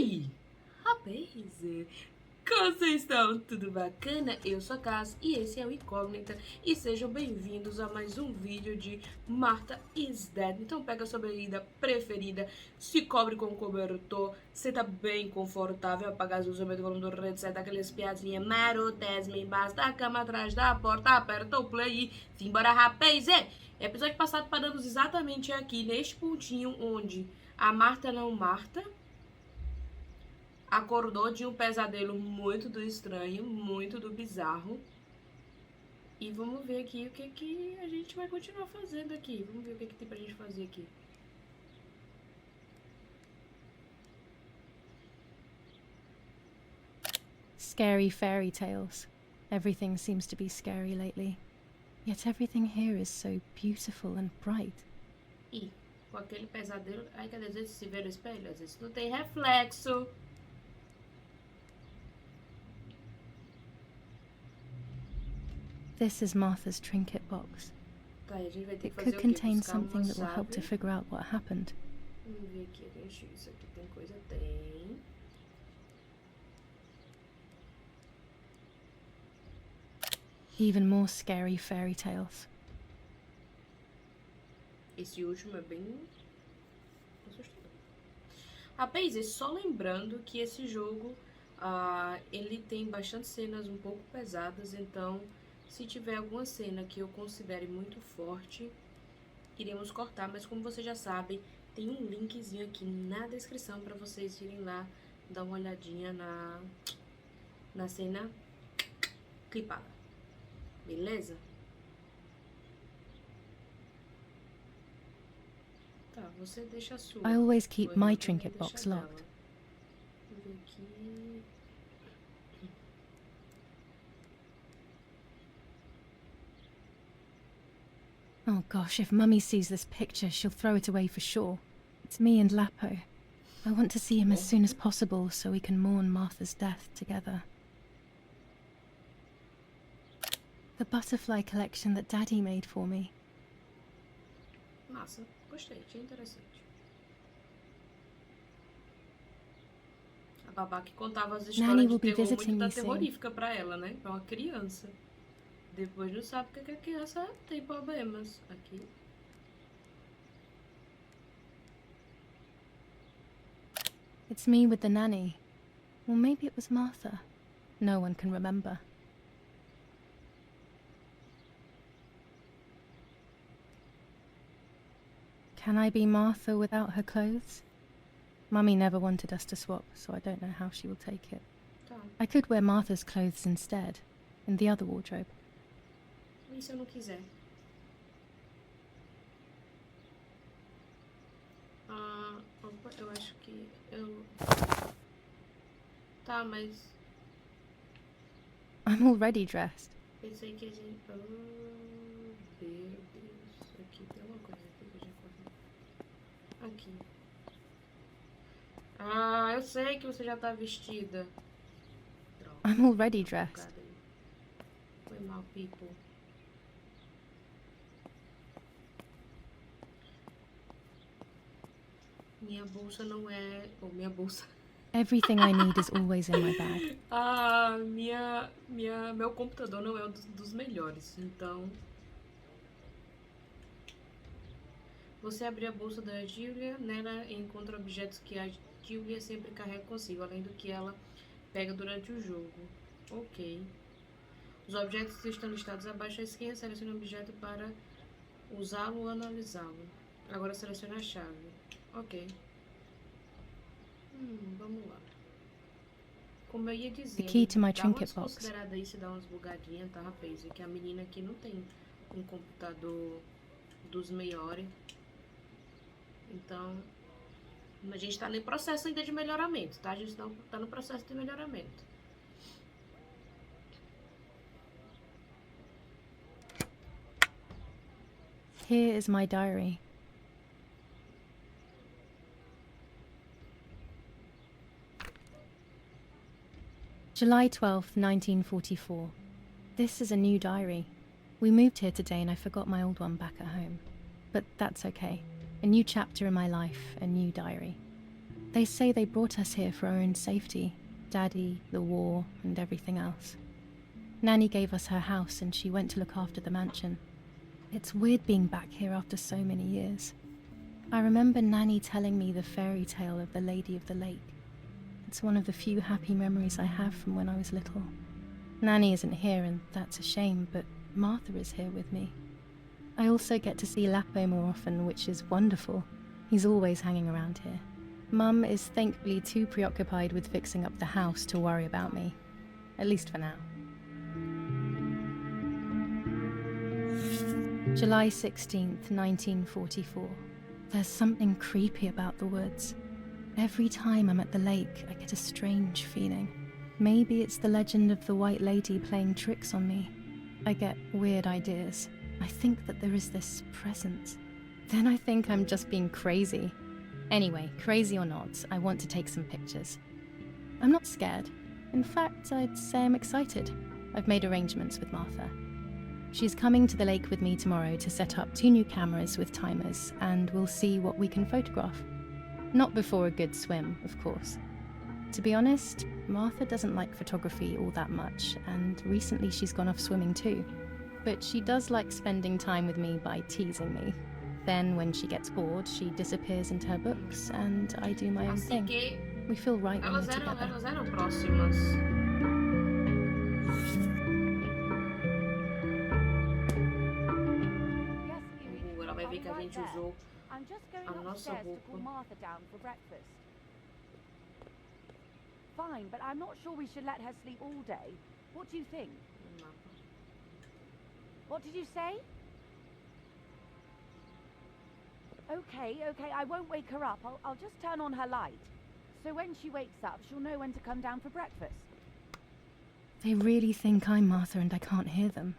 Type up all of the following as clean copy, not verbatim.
aí, rapaz, como vocês estão? Tudo bacana? Eu sou a Cass e esse é o Incógnita e sejam bem-vindos a mais um vídeo de Martha is Dead. Então pega a sua bebida preferida, se cobre com cobertor, senta bem confortável, apaga as luzes, aumenta o volume do headset, aqueles piadinhas marotas embaixo da cama, atrás da porta, aperta o play e simbora, rapaz! Episódio passado paramos exatamente aqui, neste pontinho onde a Martha acordou de um pesadelo muito do estranho, muito do bizarro. E vamos ver aqui o que a gente vai continuar fazendo aqui. Vamos ver o que tem pra gente fazer aqui. Scary fairy tales. Everything seems to be scary lately. Yet everything here is so beautiful and bright. E com aquele pesadelo... Ai, cadê? Às vezes se vê no espelho, às vezes não tem reflexo. This is Martha's trinket box. Tá, a gente vai ter It que fazer could o quê? contain Buscar uma something that will help to chave. figure out what happened. Vamos ver aqui, gente. Isso aqui tem coisa? Tem. Even more scary fairy tales. Esse último é bem assustador. Rapaz, e só lembrando que esse jogo, ele tem bastante cenas um pouco pesadas, então se tiver alguma cena que eu considere muito forte, iremos cortar, mas como vocês já sabem, tem um linkzinho aqui na descrição para vocês irem lá dar uma olhadinha na cena clipada, beleza? Tá, você deixa a sua. I always keep Eu my também trinket deixo box a dela. locked. Vou ver aqui. Oh gosh, if Mummy sees this picture, she'll throw it away for sure. It's me and Lapo. I want to see him as soon as possible so we can mourn Martha's death together. The butterfly collection that Daddy made for me. Massa, gostei, achei interessante. A babá que contava as Nanny histórias de will be terror muito visiting da me soon. terrorífica pra ela, né? Pra uma criança. Depois não sabe porque que a criança tem problemas. Aqui. It's me with the nanny. Or maybe it was Martha. No one can remember. Can I be Martha without her clothes? Mummy never wanted us to swap, so I don't know how she will take it. Tá. I could wear Martha's clothes instead, in the other wardrobe. E se eu não quiser? Opa, eu acho que eu... Tá, mas... I'm already dressed. Pensei que a gente... Oh, meu Deus. Aqui tem uma coisa aqui que eu já comi. Aqui. Eu sei que você já tá vestida. Droga. I'm already dressed. Foi mal, people. Minha bolsa não é... minha bolsa... Everything I need is always in my bag. Meu computador não é um dos melhores, então... Você abrir a bolsa da Julia, nela encontra objetos que a Julia sempre carrega consigo, além do que ela pega durante o jogo. Ok. Os objetos estão listados abaixo à esquerda, selecione um objeto para usá-lo ou analisá-lo. Agora selecione a chave. Ok. Vamos lá. Como eu ia dizer, The key to my dá umas trinket box. consideradas aí se dá umas bugadinhas, tá, rapaz? É que a menina aqui não tem um computador dos melhores. Então, a gente tá no processo ainda de melhoramento, tá? A gente tá no processo de melhoramento. Here is my diary. July 12th, 1944. This is a new diary. We moved here today and I forgot my old one back at home. But that's okay. A new chapter in my life, a new diary. They say they brought us here for our own safety. Daddy, the war, and everything else. Nanny gave us her house and she went to look after the mansion. It's weird being back here after so many years. I remember Nanny telling me the fairy tale of the Lady of the Lake. It's one of the few happy memories I have from when I was little. Nanny isn't here and that's a shame, but Martha is here with me. I also get to see Lapo more often, which is wonderful. He's always hanging around here. Mum is thankfully too preoccupied with fixing up the house to worry about me. At least for now. July 16th, 1944. There's something creepy about the woods. Every time I'm at the lake, I get a strange feeling. Maybe it's the legend of the White Lady playing tricks on me. I get weird ideas. I think that there is this presence. Then I think I'm just being crazy. Anyway, crazy or not, I want to take some pictures. I'm not scared. In fact, I'd say I'm excited. I've made arrangements with Martha. She's coming to the lake with me tomorrow to set up 2 new cameras with timers, and we'll see what we can photograph. Not before a good swim, of course. To be honest, Martha doesn't like photography all that much, and recently she's gone off swimming too. But she does like spending time with me by teasing me. Then, when she gets bored, she disappears into her books, and I do my own thing. We feel right when we're together. Elas eram próximas. Ela vai ver que a gente usou a nossa roupa. Fine, but I'm not sure we should let her sleep all day. What do you think? What did you say? Okay, I won't wake her up. I'll just turn on her light. So when she wakes up, she'll know when to come down for breakfast. They really think I'm Martha and I can't hear them.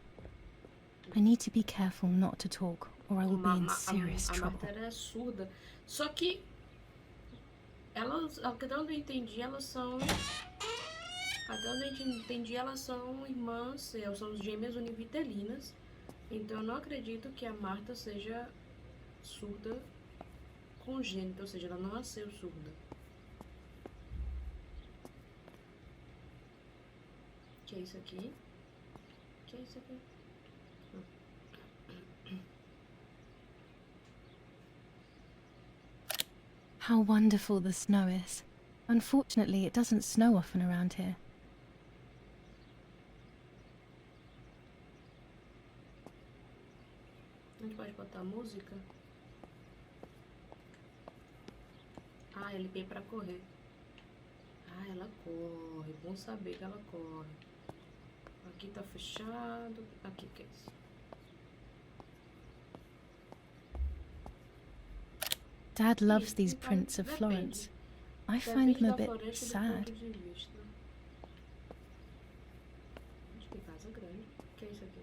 I need to be careful not to talk, or I will be in serious trouble. A Martha é surda. Só que elas, até onde eu entendi, elas são... Até onde eu entendi, elas são irmãs, são gêmeas univitelinas. Então eu não acredito que a Martha seja surda congênita, ou seja, ela não nasceu surda. Que é isso aqui? Que é isso aqui? How wonderful the snow is. Unfortunately, it doesn't snow often around here. A gente pode botar música? Ah, LP pra correr. Ah, ela corre. Bom saber que ela corre. Aqui tá fechado. Aqui, que é isso? Dad loves these prints of Florence. I find them a bit sad. Acho que casa grande. O que é isso aqui?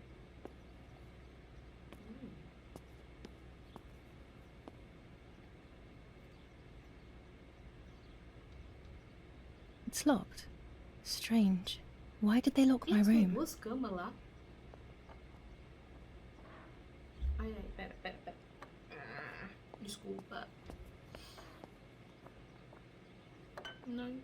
It's locked. Strange. Why did they lock my Tem room? duas camas lá. Ai, pera. Desculpa. Não.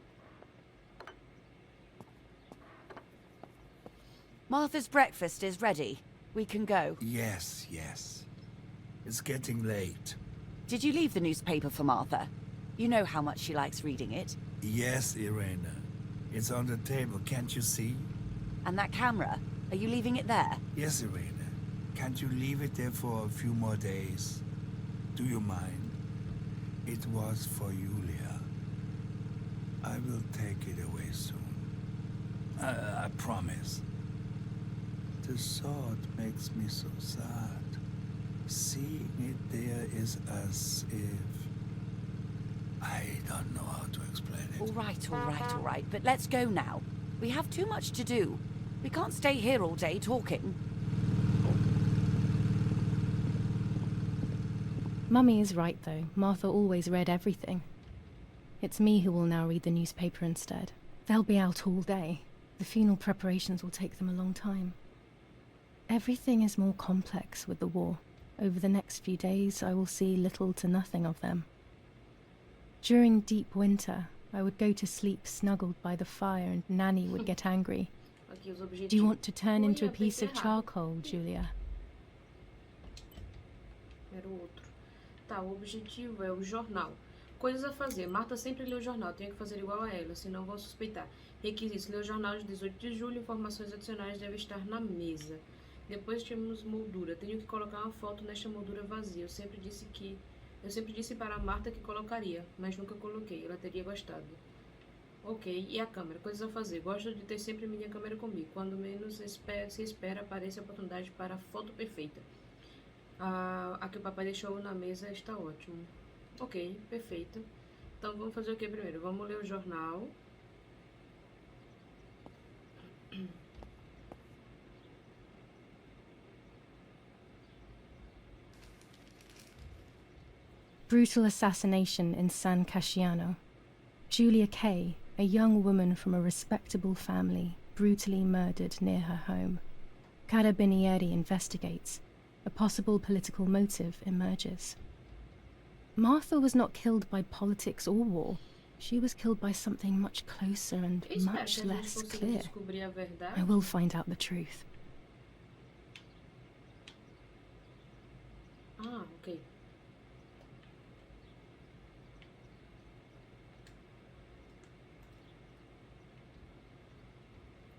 Martha's breakfast is ready. We can go. Yes. It's getting late. Did you leave the newspaper for Martha? You know how much she likes reading it. Yes, Irena. It's on the table, can't you see? And that camera? Are you leaving it there? Yes, Irena. Can't you leave it there for a few more days? Do you mind? It was for Julia. I will take it away soon. I promise. The thought makes me so sad. Seeing it there is as if... I don't know how to explain it. All right. But let's go now. We have too much to do. We can't stay here all day talking. Mummy is right, though. Martha always read everything. It's me who will now read the newspaper instead. They'll be out all day. The funeral preparations will take them a long time. Everything is more complex with the war. Over the next few days, I will see little to nothing of them. During deep winter, I would go to sleep snuggled by the fire and Nanny would get angry. Aqui os objetivos. Do you want to turn into a Ui, piece of apertei errado. charcoal, Julia? Era o outro. Tá, o objetivo é o jornal. Coisas a fazer. Marta sempre lê o jornal. Tenho que fazer igual a ela, senão vão suspeitar. Requisitos. Ler o jornal de 18 de julho. Informações adicionais devem estar na mesa. Depois temos moldura. Tenho que colocar uma foto nesta moldura vazia. Eu sempre disse para a Marta que colocaria, mas nunca coloquei. Ela teria gostado. Ok, e a câmera? Coisas a fazer. Gosto de ter sempre minha câmera comigo. Quando menos se espera, aparece a oportunidade para a foto perfeita. A que o papai deixou na mesa está ótimo. Ok, perfeito. Então vamos fazer o que primeiro? Vamos ler o jornal. Brutal assassination in San Casciano. Julia Kay, a young woman from a respectable family, brutally murdered near her home. Carabinieri investigates. A possible political motive emerges. Martha was not killed by politics or war. She was killed by something much closer and much less clear. I will find out the truth. Ah, ok.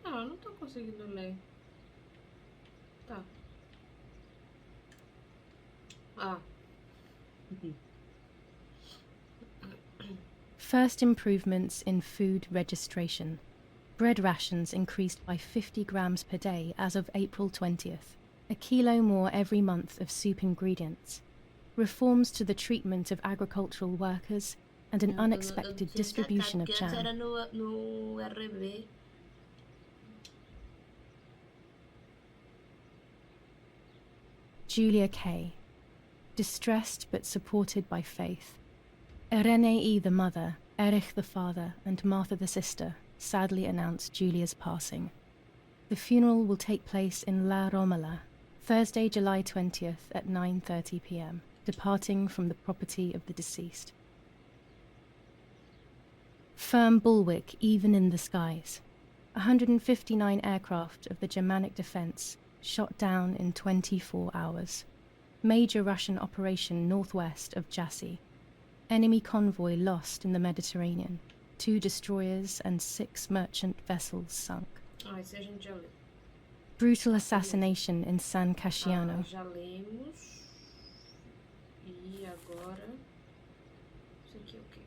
Ah, eu não tô conseguindo ler. Tá. Ah. First improvements in food registration. Bread rations increased by 50 grams per day as of April 20th. A kilo more every month of soup ingredients. Reforms to the treatment of agricultural workers and an unexpected distribution of jam. Era no RB. Julia Kay. Distressed but supported by faith. Irenei the mother, Erich the father, and Martha the sister sadly announced Julia's passing. The funeral will take place in La Romola, Thursday, July 20th at 9:30 p.m., departing from the property of the deceased. Firm bulwark even in the skies. 159 aircraft of the Germanic defense shot down in 24 hours. Major Russian operation northwest of Jassy. Enemy convoy lost in the Mediterranean. 2 destroyers and 6 merchant vessels sunk. Ah, esse a gente já leu. Brutal assassination in San Casciano. Já lemos. E agora... Isso aqui é o quê?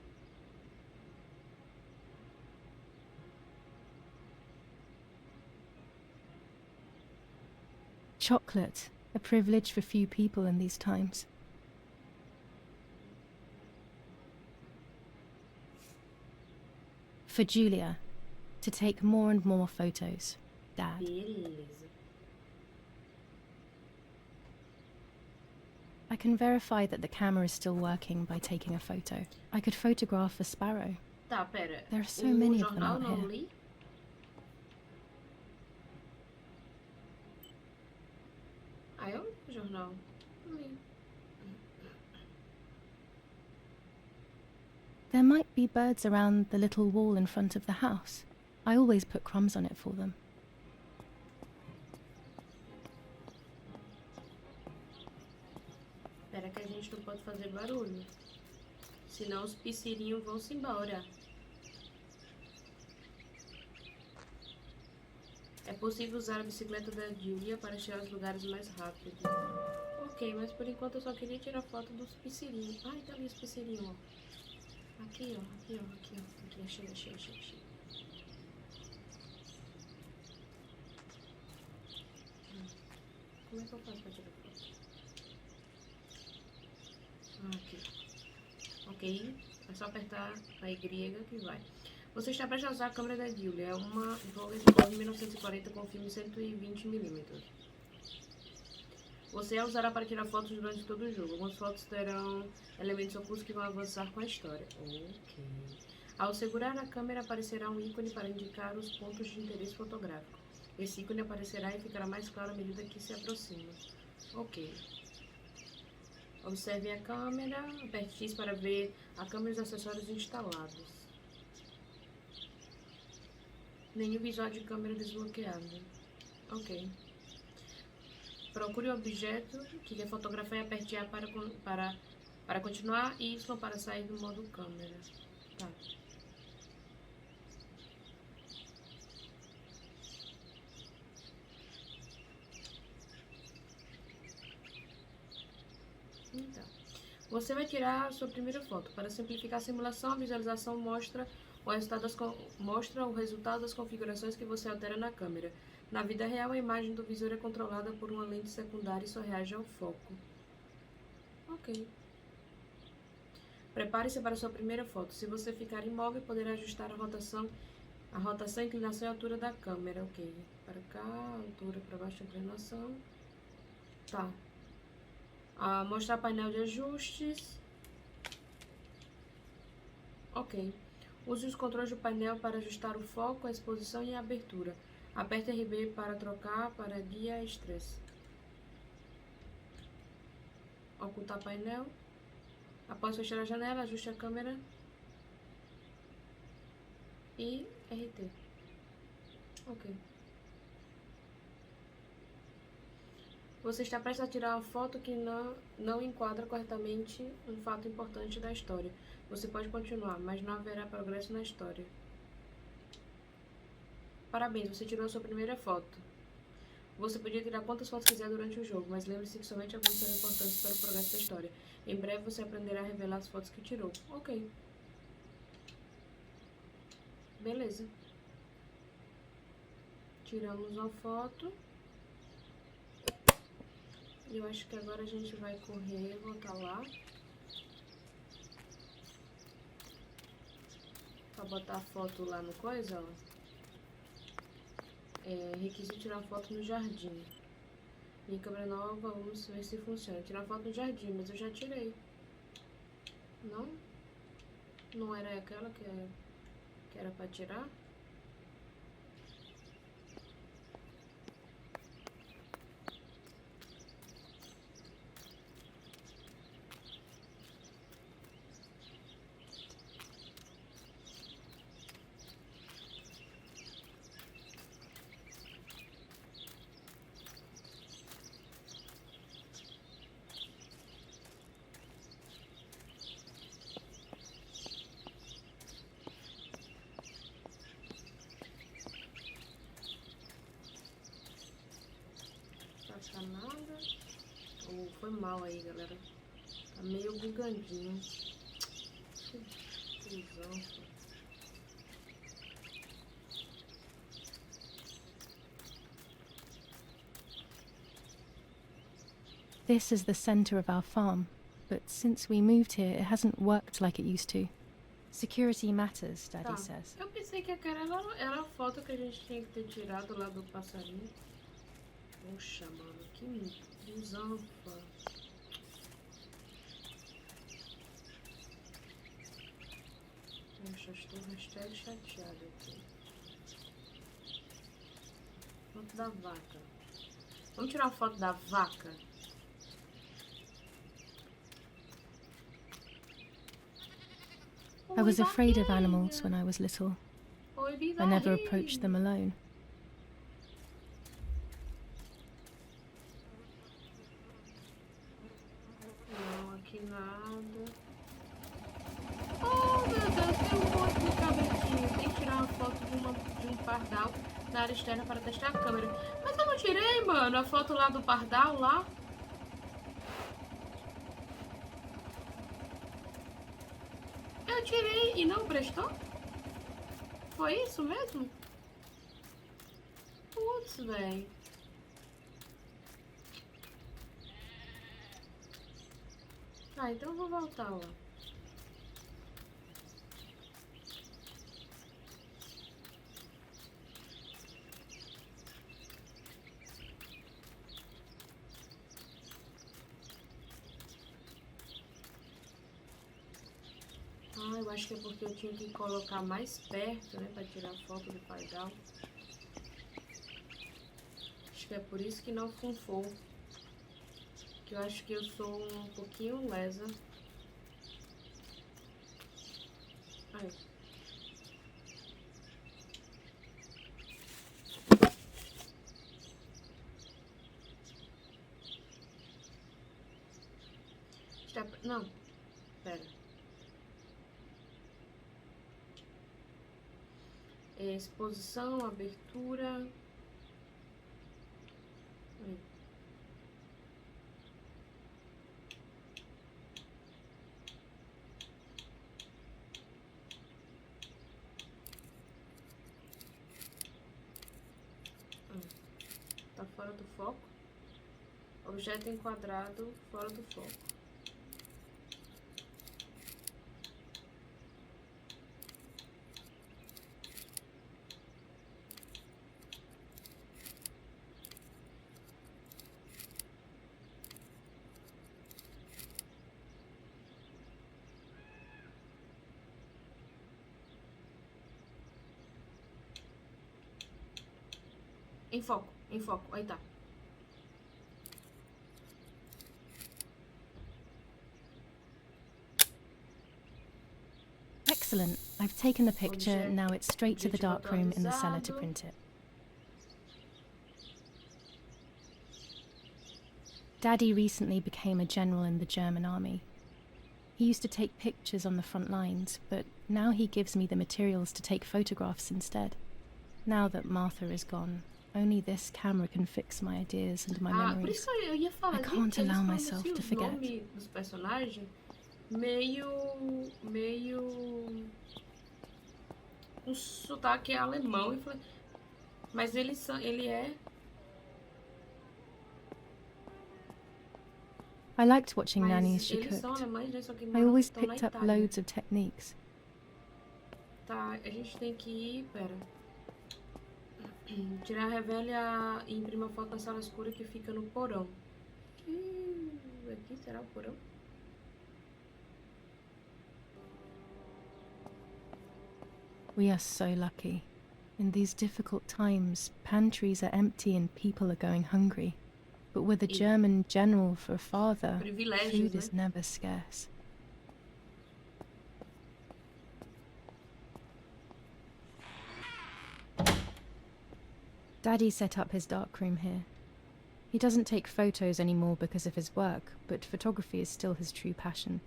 Chocolate, a privilege for few people in these times. For Julia, to take more and more photos. Dad. Beleza. I can verify that the camera is still working by taking a photo. I could photograph a sparrow. Tá, pera. There are so many of them jornal out não here. li? Ah, eu li o jornal. Não li. There might be birds around the little wall in front of the house. I always put crumbs on it for them. Espera que a gente não pode fazer barulho. Senão os piscirinhos vão se embora. É possível usar a bicicleta da Julia para chegar aos lugares mais rápido. Ok, mas por enquanto eu só queria tirar foto dos piscirinhos. Ai, tá ali os piscirinhos, ó. Aqui, ó, aqui, ó, aqui, ó. Aqui, achei. Como é que eu faço pra tirar foto? Aqui. Ok, é só apertar a Y que vai. Você está prestes a usar a câmera da Julia. É uma Vogue 1940 com filme 120mm. Você a usará para tirar fotos durante todo o jogo. Algumas fotos terão elementos ocultos que vão avançar com a história. Ok. Ao segurar a câmera aparecerá um ícone para indicar os pontos de interesse fotográfico. Esse ícone aparecerá e ficará mais claro à medida que se aproxima. Ok. Observe a câmera, aperte X para ver a câmera e os acessórios instalados. Nenhum visual de câmera desbloqueado. Ok. Procure o objeto que quer fotografar e aperte A para continuar e Y para sair do modo câmera. Tá. Então, você vai tirar a sua primeira foto. Para simplificar a simulação, a visualização mostra o resultado das configurações que você altera na câmera. Na vida real, a imagem do visor é controlada por uma lente secundária e só reage ao foco. Ok. Prepare-se para a sua primeira foto. Se você ficar imóvel, poderá ajustar a rotação, inclinação e altura da câmera. Ok. Para cá, altura para baixo, inclinação. Tá. Mostrar painel de ajustes. Ok. Use os controles do painel para ajustar o foco, a exposição e a abertura. Aperte RB para trocar para guia estresse. Ocultar painel. Após fechar a janela, ajuste a câmera. E RT. Ok. Você está prestes a tirar uma foto que não enquadra corretamente um fato importante da história. Você pode continuar, mas não haverá progresso na história. Parabéns, você tirou a sua primeira foto. Você podia tirar quantas fotos quiser durante o jogo, mas lembre-se que somente algumas serão importantes para o progresso da história. Em breve você aprenderá a revelar as fotos que tirou. Ok. Beleza. Tiramos uma foto. E eu acho que agora a gente vai correr, voltar lá. Pra botar a foto lá no coisa, ó. Requisito tirar foto no jardim. Minha câmera nova, vamos ver se funciona. Tirar foto no jardim, mas eu já tirei. Não? Não era aquela que era pra tirar? Nada. Foi mal aí, galera. Tá meio bugandinho. Que cuzão. This is the center of our farm, but since we moved here, it hasn't worked like it used to. Security matters, Daddy says. Eu pensei que aquela era a foto que a gente tinha que ter tirado lá do passarinho. Poxa, mano, que desanfa. Poxa, estou hashtag chateada aqui. Foto da vaca. Vamos tirar uma foto da vaca? I was afraid of animals when I was little. I never approached them alone. Não, aqui nada. Oh, meu Deus, tem um monte de cabritinho. Tem que tirar uma foto de um pardal na área externa para testar a câmera. Mas eu não tirei, mano, a foto lá do pardal lá. Eu tirei e não prestou? Foi isso mesmo? Putz, velho. Tá, então eu vou voltar lá. Eu acho que é porque eu tinha que colocar mais perto, né, pra tirar foto do pardal. Acho que é por isso que não funfou. Que eu acho que eu sou um pouquinho lesa. Aí. Não, pera. Exposição, abertura. Aí. Tá fora do foco. Objeto enquadrado fora do foco. Em foco, aí tá. Excellent. I've taken the picture, now it's straight to the darkroom in the cellar to print it. Daddy recently became a general in the German army. He used to take pictures on the front lines, but now he gives me the materials to take photographs instead. Now that Martha is gone, only this camera can fix my ideas and my Por memories. isso eu ia falar, I can't gente, allow eles myself falam to assim, o forget. nome dos personagens meio um sotaque alemão, mas ele é. I liked watching Mas Nanny as she eles são cooked. alemães, né? Só que I always estão na picked up Itália. loads of techniques. Tá, a gente tem que ir, pera. Tirar, revela e imprimir a foto na sala escura que fica no porão. Aqui será o porão? We are so lucky. In these difficult times, pantries are empty and people are going hungry. But with a German general for a father, food is never scarce. Daddy set up his darkroom here. He doesn't take photos anymore because of his work, but photography is still his true passion.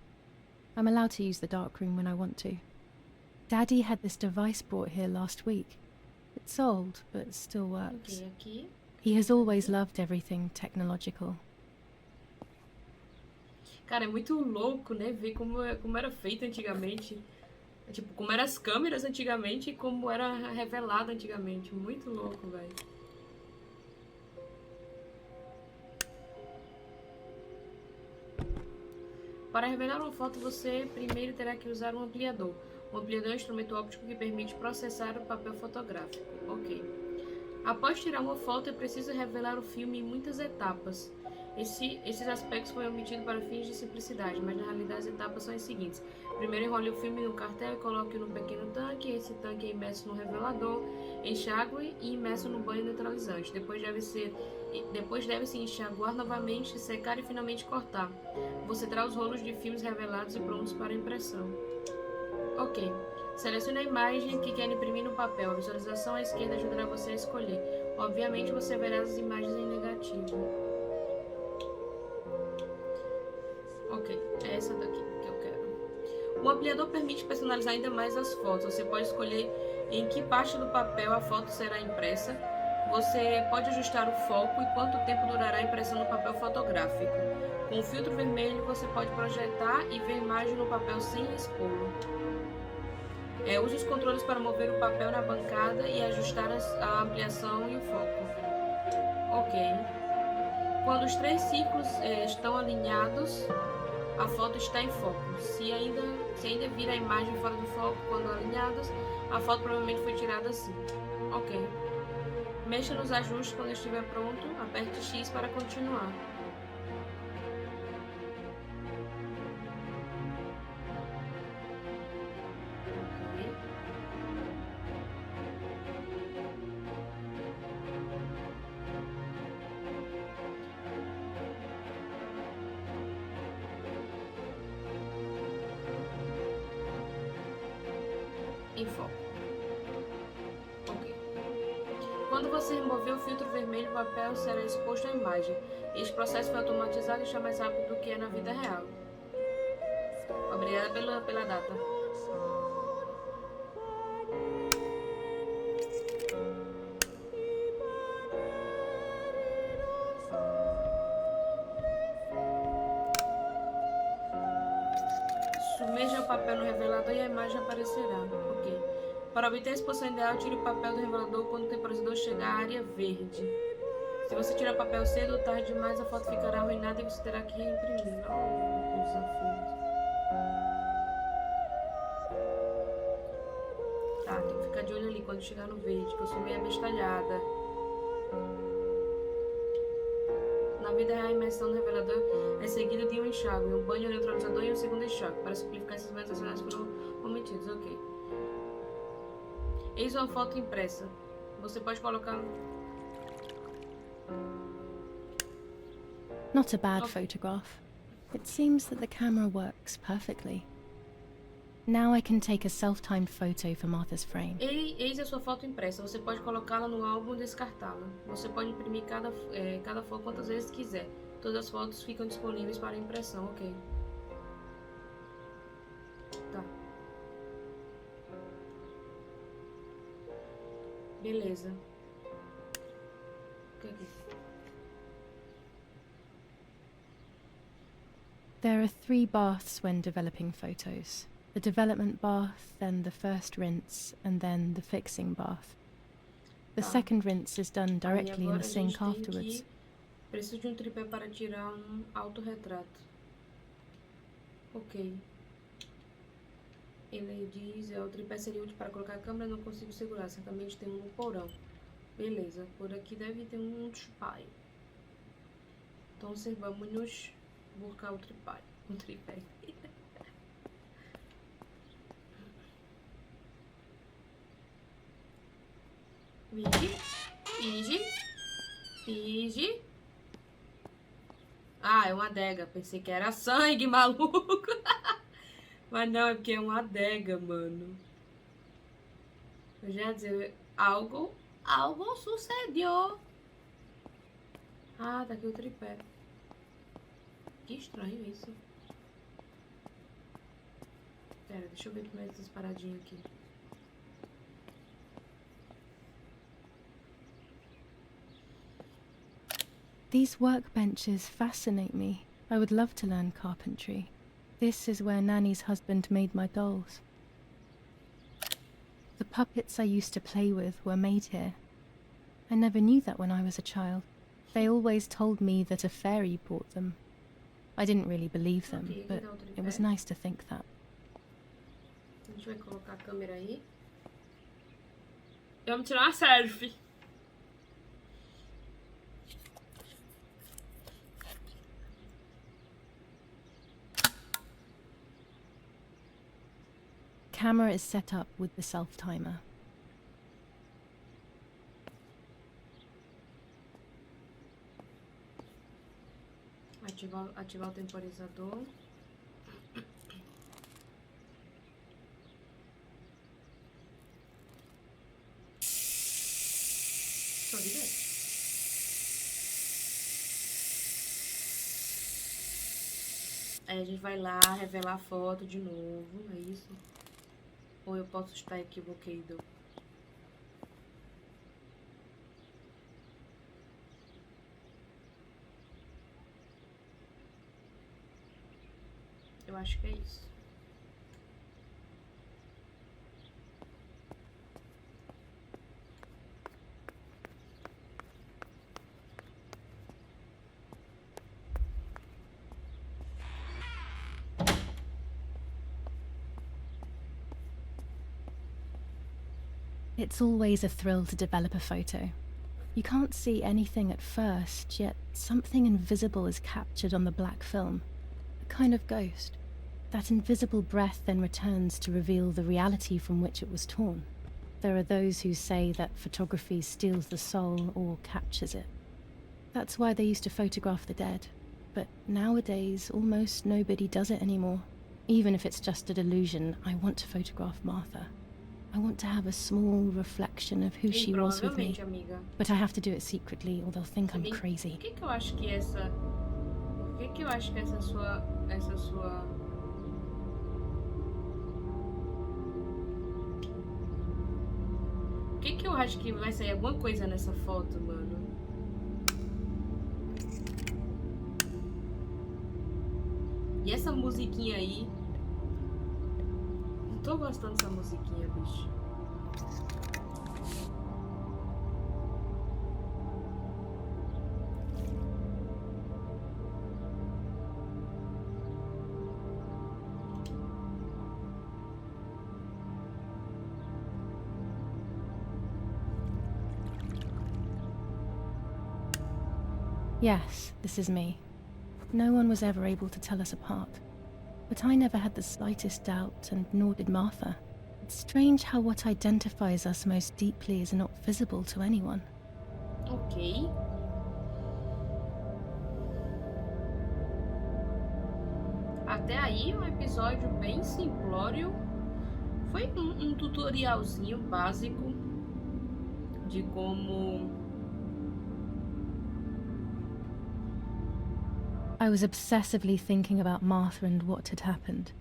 I'm allowed to use the darkroom when I want to. Daddy had this device brought here last week. It's old, but still works. Okay, aqui. He has always loved everything technological. Cara, é muito louco, né? Ver como era feito antigamente. Tipo, como eram as câmeras antigamente e como era revelado antigamente. Muito louco, velho. Para revelar uma foto, você primeiro terá que usar um ampliador. O ampliador é um instrumento óptico que permite processar o papel fotográfico. Ok. Após tirar uma foto, é preciso revelar o filme em muitas etapas. Esses aspectos foram omitidos para fins de simplicidade, mas na realidade as etapas são as seguintes. Primeiro, enrole o filme no cartel e coloque-o num pequeno tanque. Esse tanque é imerso no revelador, enxágue e imerso no banho neutralizante. Depois deve-se enxaguar novamente, secar e finalmente cortar. Você terá os rolos de filmes revelados e prontos para impressão. Ok. Selecione a imagem que quer imprimir no papel. A visualização à esquerda ajudará você a escolher. Obviamente você verá as imagens em negativo. Ok, é essa daqui que eu quero. O ampliador permite personalizar ainda mais as fotos. Você pode escolher em que parte do papel a foto será impressa. Você pode ajustar o foco e quanto tempo durará a impressão no papel fotográfico. Com o filtro vermelho você pode projetar e ver a imagem no papel sem expô-lo. Use os controles para mover o papel na bancada e ajustar a ampliação e o foco. Ok. Quando os 3 círculos estão alinhados, a foto está em foco. Se ainda vir a imagem fora do foco quando alinhadas, a foto provavelmente foi tirada assim. Ok. Mexa nos ajustes quando estiver pronto, aperte X para continuar. em foco. Ok. Quando você remover o filtro vermelho, o papel será exposto à imagem. Este processo foi automatizado e está mais rápido do que é na vida real. Obrigada pela data. Submerja o papel no revelador e a imagem aparecerá. Ok. Para obter a exposição ideal, tire o papel do revelador quando o temporizador chegar à área verde. Se você tirar o papel cedo ou tarde demais, a foto ficará arruinada e você terá que reimprimir. Oh, o desafio. Tá, tem que ficar de olho ali quando chegar no verde, que eu sou meio abestalhada. Na vida real, a imersão do revelador é seguida de um enxágue, um banho neutralizador e um segundo enxágue. Para simplificar esses métodos nacionais foram omitidos. Ok. Eis uma foto impressa. Você pode colocar... Not a bad photograph. It seems that the camera works perfectly. Now I can take a self-timed photo for Martha's frame. Eis a sua foto impressa. Você pode colocá-la no álbum e descartá-la. Você pode imprimir cada foto quantas vezes quiser. Todas as fotos ficam disponíveis para impressão, ok. Tá. Beleza. O que é aqui? There are 3 baths when developing photos. The development bath, then the first rinse, and then the fixing bath. The second rinse is done directly in the sink afterwards. Preciso de um tripé para tirar autorretrato. Ok. Ele diz, o tripé seria útil para colocar a câmera, não consigo segurar. Certamente tem um no porão. Beleza, por aqui deve ter um tripé. Então vamos buscar o tripé. Um tripé. Finge. Ah, é uma adega. Pensei que era sangue, maluco. Mas não, é porque é uma adega, mano. Eu já ia dizer, algo sucedeu. Ah, tá aqui o tripé. Que estranho isso. Pera, deixa eu ver primeiro essas paradinhas aqui. These workbenches fascinate me. I would love to learn carpentry. This is where Nanny's husband made my dolls. The puppets I used to play with were made here. I never knew that when I was a child. They always told me that a fairy brought them. I didn't really believe them, but it was nice to think that. A gente vai colocar a câmera aí. Vamos tirar uma selfie. Camera is set up with the self-timer. Ativar o temporizador. Sorridente. Aí a gente vai lá revelar a foto de novo, é isso? Ou eu posso estar equivocado? Eu acho que é isso. It's always a thrill to develop a photo. You can't see anything at first, yet something invisible is captured on the black film. A kind of ghost. That invisible breath then returns to reveal the reality from which it was torn. There are those who say that photography steals the soul or captures it. That's why they used to photograph the dead. But nowadays, almost nobody does it anymore. Even if it's just a delusion, I want to photograph Martha. I want to have a small reflection of who she was with me. Provavelmente, amiga. But I have to do it secretly or they'll think I'm crazy. Por que eu acho que essa... Por que eu acho que essa sua... Por que eu acho que vai sair alguma coisa nessa foto, mano? E essa musiquinha aí... Não tô gostando dessa musiquinha, bicho. Yes, this is me. No one was ever able to tell us apart. But I never had the slightest doubt, and nor did Martha. It's strange how what identifies us most deeply is not visible to anyone. Ok. Até aí, um episódio bem simplório. Foi um tutorialzinho básico de como... I was obsessively thinking about Martha and what had happened.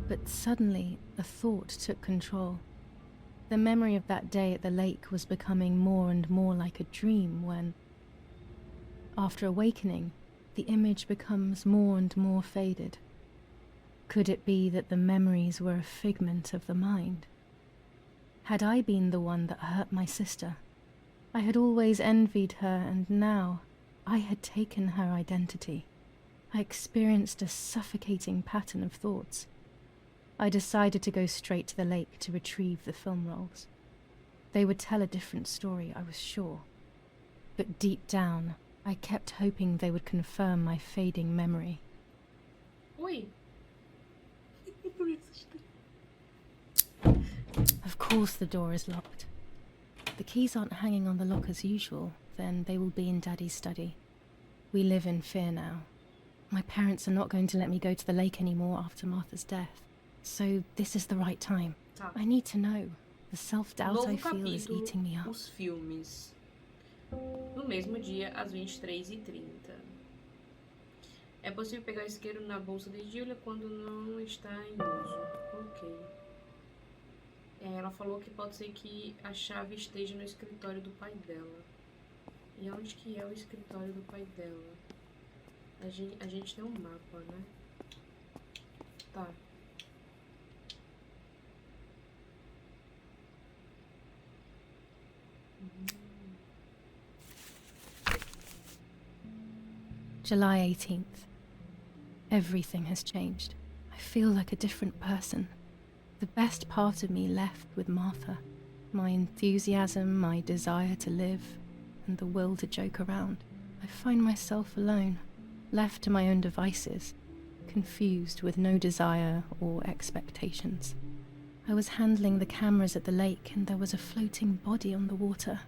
But suddenly, a thought took control. The memory of that day at the lake was becoming more and more like a dream when, after awakening, the image becomes more and more faded. Could it be that the memories were a figment of the mind? Had I been the one that hurt my sister? I had always envied her, and now I had taken her identity. I experienced a suffocating pattern of thoughts. I decided to go straight to the lake to retrieve the film rolls. They would tell a different story, I was sure. But deep down, I kept hoping they would confirm my fading memory. Oi. Of course the door is locked. The keys aren't hanging on the lock as usual, then they will be in Daddy's study. We live in fear now. My parents are not going to let me go to the lake anymore after Martha's death. So this is the right time. Tá. I need to know. The self-doubt Novo I feel is capítulo, eating me up. os filmes. No mesmo dia, às 23h30. É possível pegar isqueiro na bolsa de Julia quando não está em uso. Ok. Ela falou que pode ser que a chave esteja no escritório do pai dela. E onde que é o escritório do pai dela? A gente tem um mapa, né? Tá. July 18th. Everything has changed. I feel like a different person. The best part of me left with Martha. My enthusiasm, my desire to live, and the will to joke around. I find myself alone, left to my own devices, confused with no desire or expectations. I was handling the cameras at the lake and there was a floating body on the water.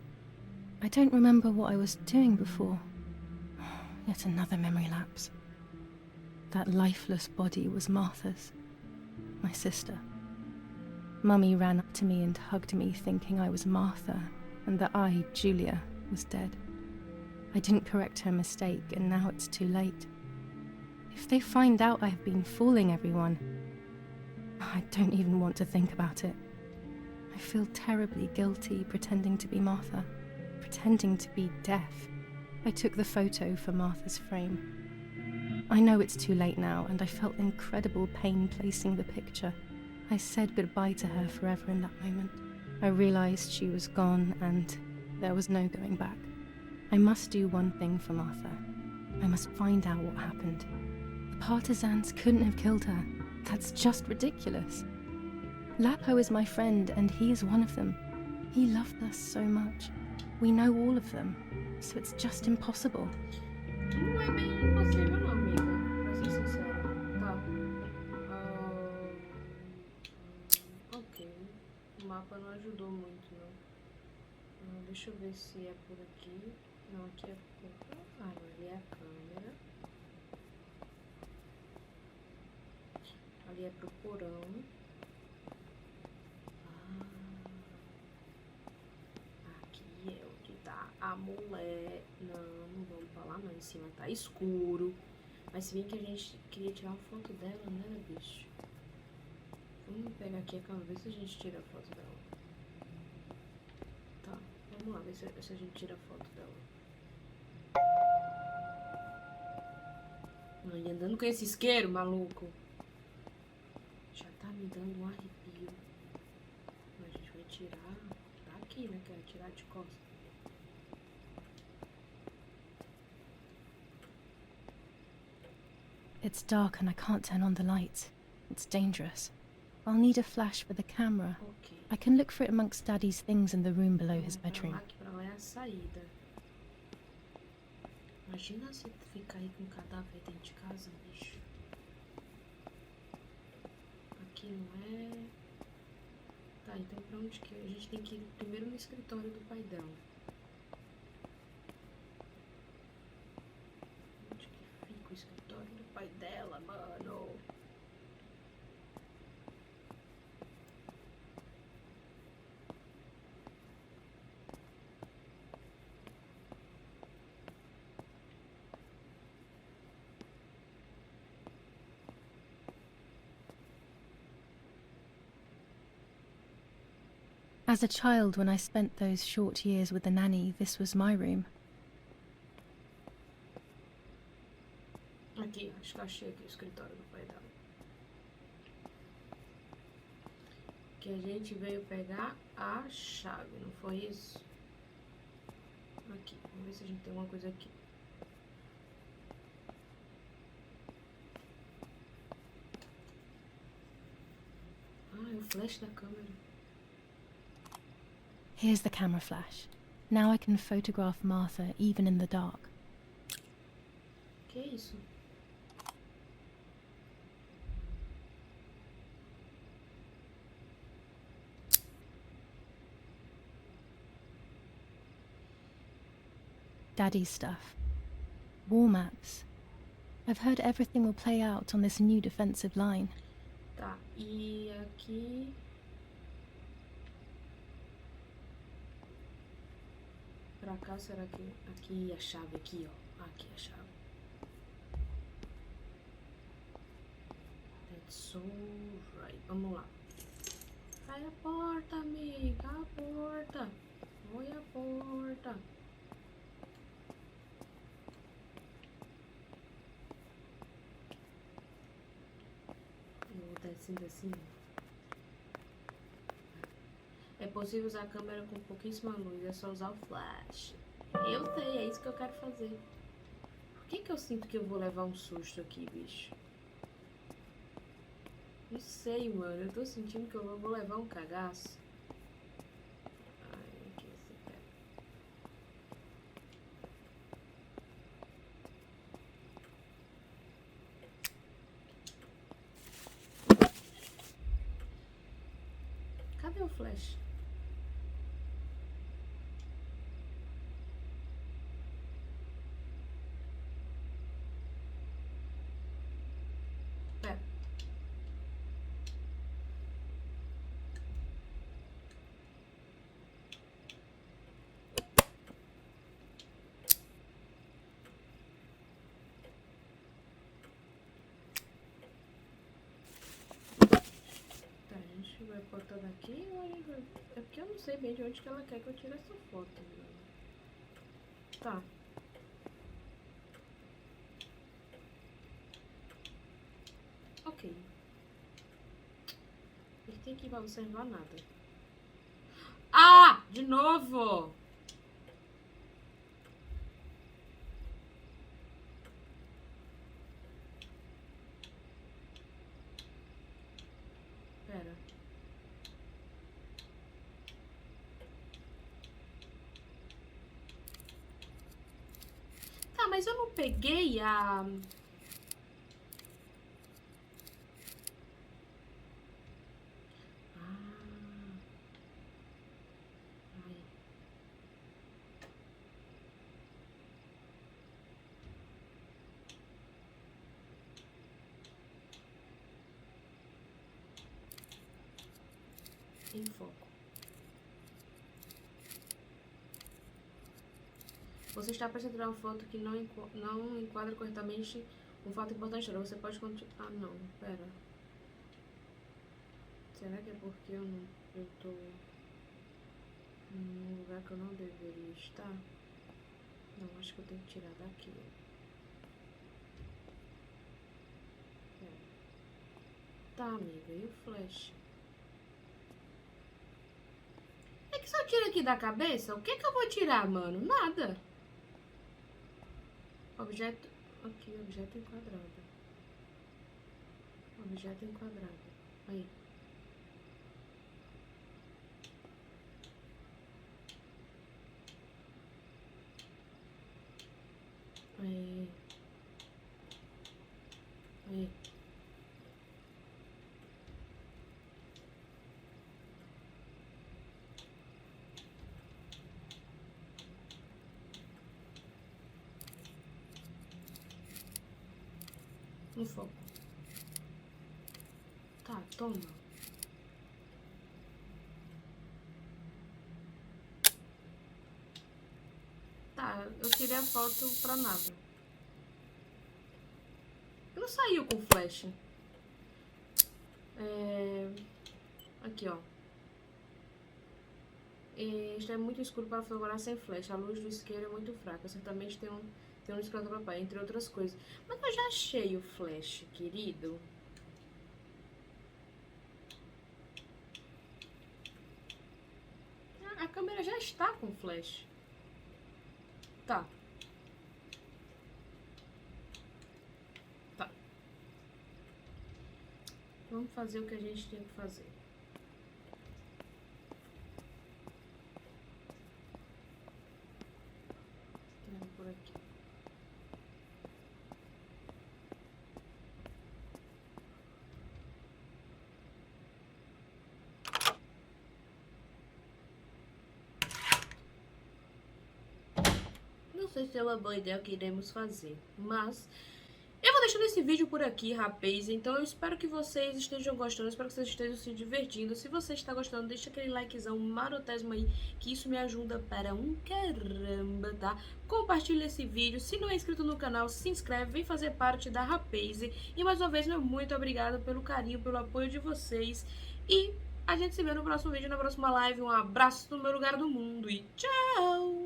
I don't remember what I was doing before. Yet another memory lapse. That lifeless body was Martha's, my sister. Mummy ran up to me and hugged me, thinking I was Martha and that I, Julia, was dead. I didn't correct her mistake and now it's too late. If they find out I have been fooling everyone, I don't even want to think about it. I feel terribly guilty pretending to be Martha, pretending to be deaf. I took the photo for Martha's frame. I know it's too late now, and I felt incredible pain placing the picture. I said goodbye to her forever in that moment. I realized she was gone, and there was no going back. I must do one thing for Martha. I must find out what happened. The partisans couldn't have killed her. That's just ridiculous. Lapo is my friend, and he is one of them. He loved us so much. We know all of them, so it's just impossible. Não é bem impossível não, amiga. Pra ser sincera. Tá. Ok. O mapa não ajudou muito, não. Deixa eu ver se é por aqui. Não, aqui é por... Ah, não, ali é a câmera. Ali é pro porão. Ah, mulher. Não vamos pra lá não. Em cima tá escuro. Mas se bem que a gente queria tirar uma foto dela, né, bicho? Vamos pegar aqui a câmera, ver se a gente tira a foto dela. Tá, vamos lá, ver se a gente tira a foto dela. Ai, andando com esse isqueiro, maluco. Já tá me dando um arrepio. Mas a gente vai tirar daqui, né? Quero tirar de costas. It's dark and I can't turn on the light. It's dangerous. I'll need a flash for the camera. Ok. I can look for it amongst Daddy's things in the room below his bedroom. Pra lá é a saída. Imagina se ficar aí com um cadáver dentro de casa, bicho. Aqui não é... Tá, então pra onde que... A gente tem que ir primeiro no escritório do pai dela. Onde que fica o escritório do pai dela, mano? As a child, when I spent those short years with the nanny, this was my room. Aqui, acho que eu achei aqui o escritório do pai dela. Que a gente veio pegar a chave, não foi isso? Aqui, vamos ver se a gente tem alguma coisa aqui. Ah, é o flash da câmera. Here's the camera flash. Now I can photograph Martha even in the dark. Que isso? Daddy's stuff. War maps. I've heard everything will play out on this new defensive line. Tá, e aqui... Pra cá, será que... Aqui a chave, aqui, ó. Aqui a chave. That's so right. Vamos lá. Abre a porta, amiga. A porta. Oi, a porta. Eu vou descendo assim. É possível usar a câmera com pouquíssima luz, é só usar o flash. Eu sei, é isso que eu quero fazer. Por que eu sinto que eu vou levar um susto aqui, bicho? Não sei, mano. Eu tô sentindo que eu vou levar um cagaço. Ai, aqui esse pé. Cadê o flash? Pera. Tá, a gente vai botar daqui ou a gente vai... É porque eu não sei bem de onde que ela quer que eu tire essa foto. Né? Tá. Ok. Ele tem que ir pra observar nada. Ah! De novo! Pera. Tá, mas eu não peguei a... Ai. Em foco. Você está prestes a tirar uma foto que não enquadra corretamente um fato importante. Você pode continuar. Ah, não, pera. Será que é porque eu tô num lugar que eu não deveria estar? Não, acho que eu tenho que tirar daqui. Tá, amiga, e o flash? É que só tira aqui da cabeça? O que que eu vou tirar, mano? Nada. Objeto... Aqui, objeto enquadrado. Objeto enquadrado. Aí. Aí. Aí. No foco. Tá, toma. Tá, eu tirei a foto pra nada. Não saiu com flash. Aqui, ó. Isto é muito escuro para fotografar sem flash. A luz do isqueiro é muito fraca. Certamente tem um escravo do papai, entre outras coisas. Mas eu já achei o flash, querido. A câmera já está com flash. Tá. Tá. Vamos fazer o que a gente tem que fazer. Por aqui. Não sei se é uma boa ideia o que iremos fazer, mas eu vou deixando esse vídeo por aqui, rapaz. Então eu espero que vocês estejam gostando, espero que vocês estejam se divertindo. Se você está gostando, deixa aquele likezão marotésimo aí, que isso me ajuda para um caramba, tá? Compartilha esse vídeo, se não é inscrito no canal, se inscreve, vem fazer parte da Rapaze. E mais uma vez, meu muito obrigado pelo carinho, pelo apoio de vocês. E a gente se vê no próximo vídeo, na próxima live. Um abraço no meu lugar do mundo e tchau!